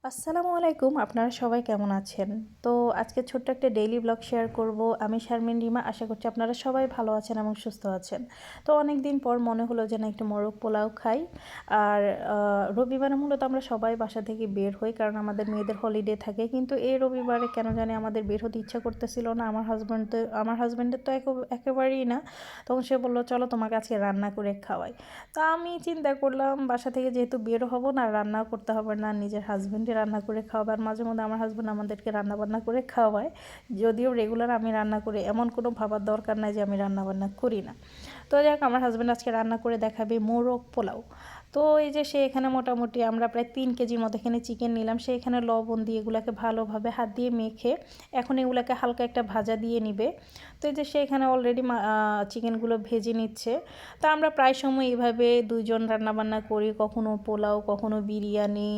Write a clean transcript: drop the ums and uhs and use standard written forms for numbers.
আসসালামু আলাইকুম, আপনারা সবাই কেমন আছেন? তো আজকে ছোট্ট একটা ডেইলি ব্লগ শেয়ার করব। আমি শারমিন রিমা। আশা করছি আপনারা সবাই ভালো আছেন এবং সুস্থ আছেন। তো অনেক দিন পর মনে হলো যে না, একটু মোরগ পোলাও খাই। আর রবিবারে মূলত আমরা সবাই বাসা থেকে বের হই, কারণ আমাদের মেয়েদের হলিডে থাকে। কিন্তু এই রবিবারে কেন জানি আমাদের বের হতে ইচ্ছা করতেছিল না। আমার হাজব্যান্ডের তো একেবারেই না। তখন সে বললো, চলো তোমাকে আজকে রান্না করে খাওয়াই। তা আমি চিন্তা করলাম, বাসা থেকে যেহেতু বের হব না, রান্নাও করতে হবে না, নিজের হাজব্যান্ডই রান্না করে খাওয়াবে। আর মাঝে মধ্যে আমার হাজব্যান্ড আমাদেরকে রান্না বান্না করে খাওয়ায়। যদিও রেগুলার আমি রান্না করি, এমন কোনো ভাবার দরকার নাই যে আমি রান্না বান্না করি না। তো যাক, আমার হাজব্যান্ড আজকে রান্না করে দেখাবে মোরগ পোলাও। তো এই যে সে এখানে মোটামুটি আমরা প্রায় 3 কেজির মতো এখানে চিকেন নিলাম। সে এখানে লবণ দিয়ে এগুলোকে ভালোভাবে হাত দিয়ে মেখে এখন এগুলোকে হালকা একটা ভাজা দিয়ে নিবে। তো এই যে সে এখানে অলরেডি চিকেনগুলো ভেজে নিচ্ছে। তো আমরা প্রায় সময় এইভাবে দুইজন রান্নাবান্না করি, কখনো পোলাও, কখনো বিরিয়ানি,